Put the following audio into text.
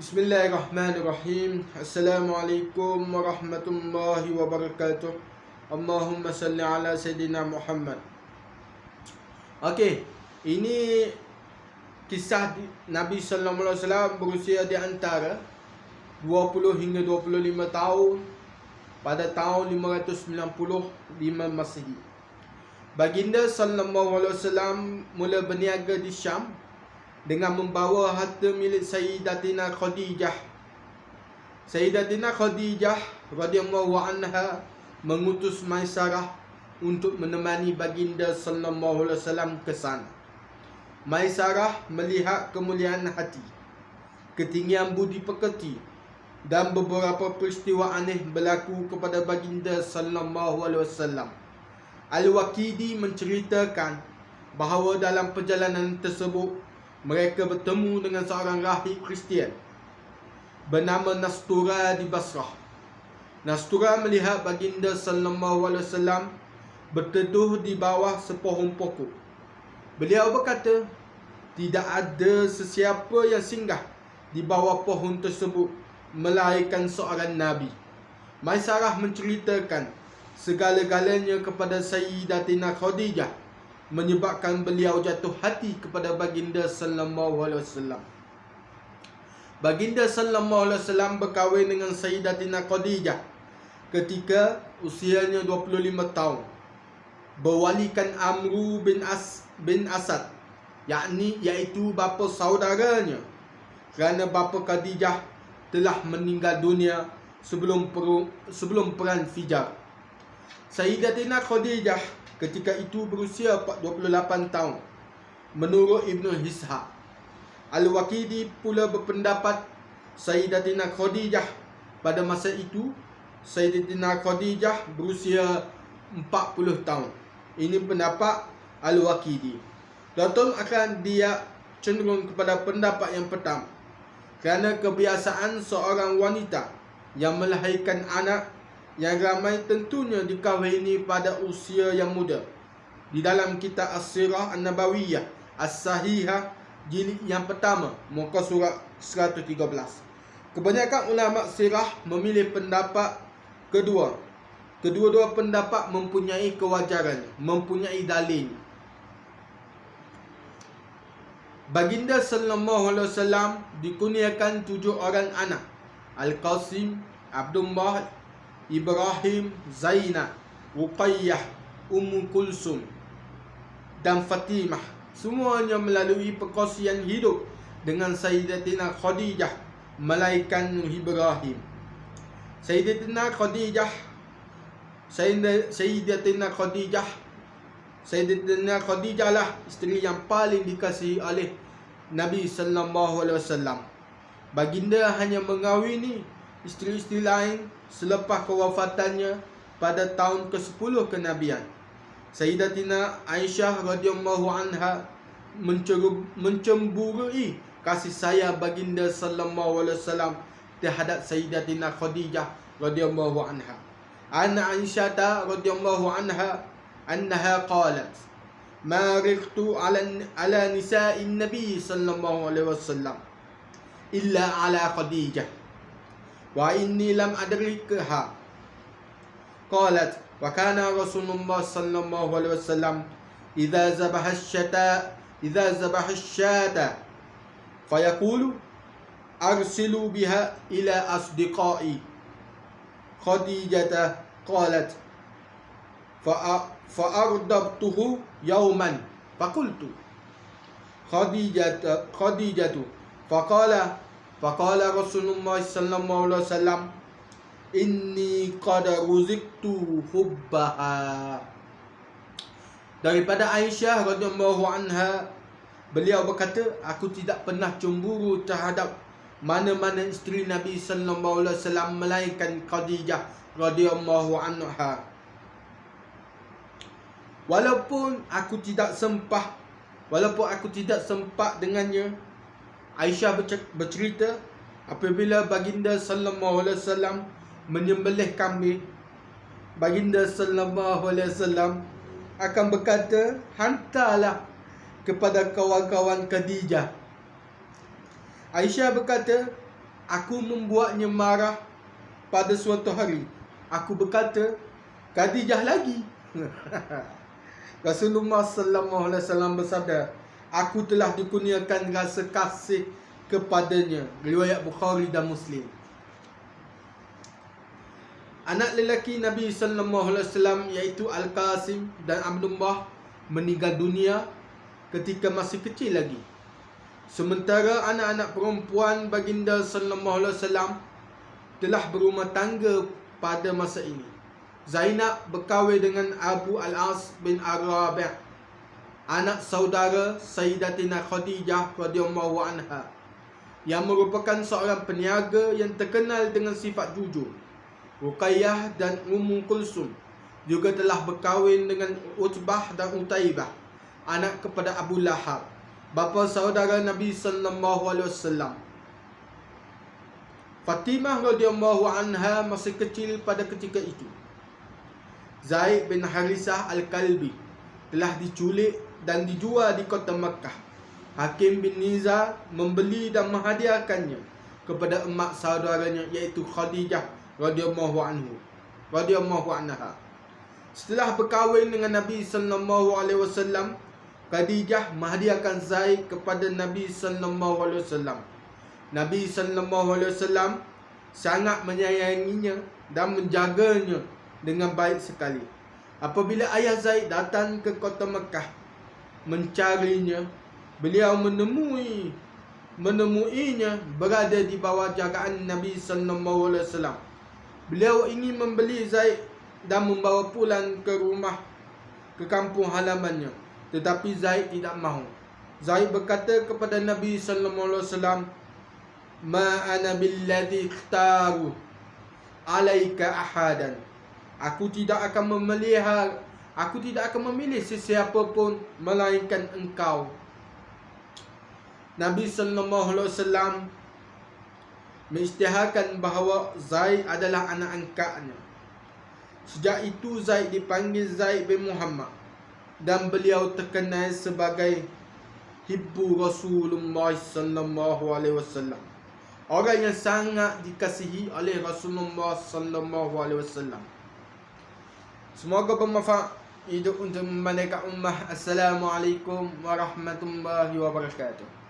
Bismillahirrahmanirrahim. Assalamualaikum warahmatullahi wabarakatuh. Allahumma salli ala Sayyidina Muhammad. Okey, ini kisah Nabi sallallahu alaihi wasallam berusia di antara 20 hingga 25 tahun pada tahun 595 Masihi. Baginda sallallahu alaihi wasallam mula berniaga di Syam dengan membawa harta milik Sayyidatina Khadijah. Sayyidatina Khadijah radhiyallahu anha mengutus Maisarah untuk menemani baginda sallallahu alaihi wasallam ke sana. Maisarah melihat kemuliaan hati, ketinggian budi pekerti dan beberapa peristiwa aneh berlaku kepada baginda sallallahu alaihi wasallam. Al-Waqidi menceritakan bahawa dalam perjalanan tersebut mereka bertemu dengan seorang rahib Kristian bernama Nastura di Basrah. Nastura melihat baginda sallallahu alaihi wasallam berteduh di bawah sepohon pokok. Beliau berkata, tidak ada sesiapa yang singgah di bawah pohon tersebut melainkan seorang nabi. Maisarah menceritakan segala-galanya kepada Sayyidatina Khadijah, menyebabkan beliau jatuh hati kepada baginda sallallahu alaihi wasallam. Baginda sallallahu alaihi wasallam berkahwin dengan Sayyidatina Khadijah ketika usianya 25 tahun. Berwalikan Amru bin Asad, iaitu bapa saudaranya, kerana bapa Khadijah telah meninggal dunia sebelum perang Fijar. Sayyidatina Khadijah ketika itu berusia 28 tahun. Menurut Ibn Ishaq, Al-Waqidi pula berpendapat Sayyidatina Khadijah pada masa itu, Sayyidatina Khadijah berusia 40 tahun. Ini pendapat Al-Waqidi. Tuan-tuan akan dia cenderung kepada pendapat yang pertama, kerana kebiasaan seorang wanita yang melahirkan anak yang ramai tentunya dikahwini pada usia yang muda. Di dalam kitab As-Sirah An-Nabawiyah As-Sahihah jilid yang pertama, muka surat 113. Kebanyakan ulama sirah memilih pendapat kedua. Kedua-dua pendapat mempunyai kewajaran, mempunyai dalil. Baginda sallallahu alaihi wasallam dikurniakan 7 orang anak: Al-Qasim, Abdullah, Ibrahim, Zainab, Ruqayyah, Ummu Kulsum dan Fatimah. Semuanya melalui perkongsian hidup dengan Sayyidatina Khadijah, melainkan Ibrahim. Sayyidatina Khadijah lah isteri yang paling dikasihi oleh Nabi sallallahu alaihi wasallam. Baginda hanya mengawini isteri-isteri lain selepas kewafatannya pada tahun ke-10 kenabian. Sayyidatina Aisyah radhiyallahu anha mencemburui kasih sayang baginda sallallahu alaihi wasallam terhadap Sayyidatina Khadijah radhiyallahu anha. Ana Aisyah radhiyallahu anha annaha qalat, ma riqtu ala nisa'in nabi sallallahu alaihi wasallam illa ala Khadijah wa inni lam adrikha. Qalat, wa kana Rasulullah sallallahu alaihi wasallam idza zabaha ash-shata fayaqulu arsilu biha ila asdiqai Khadijah. Qalat fa'ardabtuhu yawman faqultu Khadijatu faqala Rasulullah sallallahu alaihi wasallam inni qad ruziktu hubbaha. Daripada Aisyah radhiyallahu anha, beliau berkata, aku tidak pernah cemburu terhadap mana-mana isteri Nabi sallallahu alaihi wasallam melainkan Khadijah radhiyallahu anha. Walaupun aku tidak sempat dengannya, Aisyah bercerita, apabila baginda sallallahu alaihi wasallam menyembelih kambing, baginda sallallahu alaihi wasallam akan berkata, hantarlah kepada kawan-kawan Khadijah. Aisyah berkata, aku membuatnya marah pada suatu hari. Aku berkata, Khadijah lagi. Rasulullah sallallahu alaihi wasallam bersabda, aku telah dikurniakan rasa kasih kepadanya. Riwayat Bukhari dan Muslim. Anak lelaki Nabi sallallahu alaihi wasallam iaitu Al-Qasim dan Abdullah meninggal dunia ketika masih kecil lagi. Sementara anak-anak perempuan baginda sallallahu alaihi wasallam telah berumah tangga pada masa ini. Zainab berkahwin dengan Abu Al-As bin Ar-Rabi', anak saudara Sayyidatina Khadijah radhiyallahu anha, yang merupakan seorang peniaga yang terkenal dengan sifat jujur. Ruqayyah dan Ummu Kulsum juga telah berkahwin dengan Utbah dan Utaibah, anak kepada Abu Lahab, bapa saudara Nabi sallallahu alaihi wasallam. Fatimah radhiyallahu anha masih kecil pada ketika itu. Zaid bin Harisah Al-Kalbi telah diculik dan dijual di kota Makkah. Hakim bin Nizar membeli dan menghadiahkannya kepada emak saudaranya iaitu Khadijah radhiyallahu anha. Setelah berkahwin dengan Nabi sallallahu alaihi wasallam, Khadijah menghadiahkan Zaid kepada Nabi sallallahu alaihi wasallam. Nabi sallallahu alaihi wasallam sangat menyayanginya dan menjaganya dengan baik sekali. Apabila ayah Zaid datang ke kota Mekah mencarinya, beliau menemuinya berada di bawah jagaan Nabi sallallahu alaihi wasallam. Beliau ingin membeli Zaid dan membawa pulang ke rumah, ke kampung halamannya, tetapi Zaid tidak mahu. Zaid berkata kepada Nabi sallallahu alaihi wasallam, "Ma ana billadhi ikhtaru alaika ahadan." Aku tidak akan memilih sesiapa pun melainkan engkau. Nabi sallallahu alaihi wasallam mengisytiharkan bahawa Zaid adalah anak angkatnya. Sejak itu Zaid dipanggil Zaid bin Muhammad dan beliau terkenal sebagai Hibbu Rasulullah sallallahu alaihi wasallam, orang yang sangat dikasihi oleh Rasulullah sallallahu alaihi wasallam. Semoga bermanfaat hidup untuk memandaikan ummah. Assalamualaikum warahmatullahi wabarakatuh.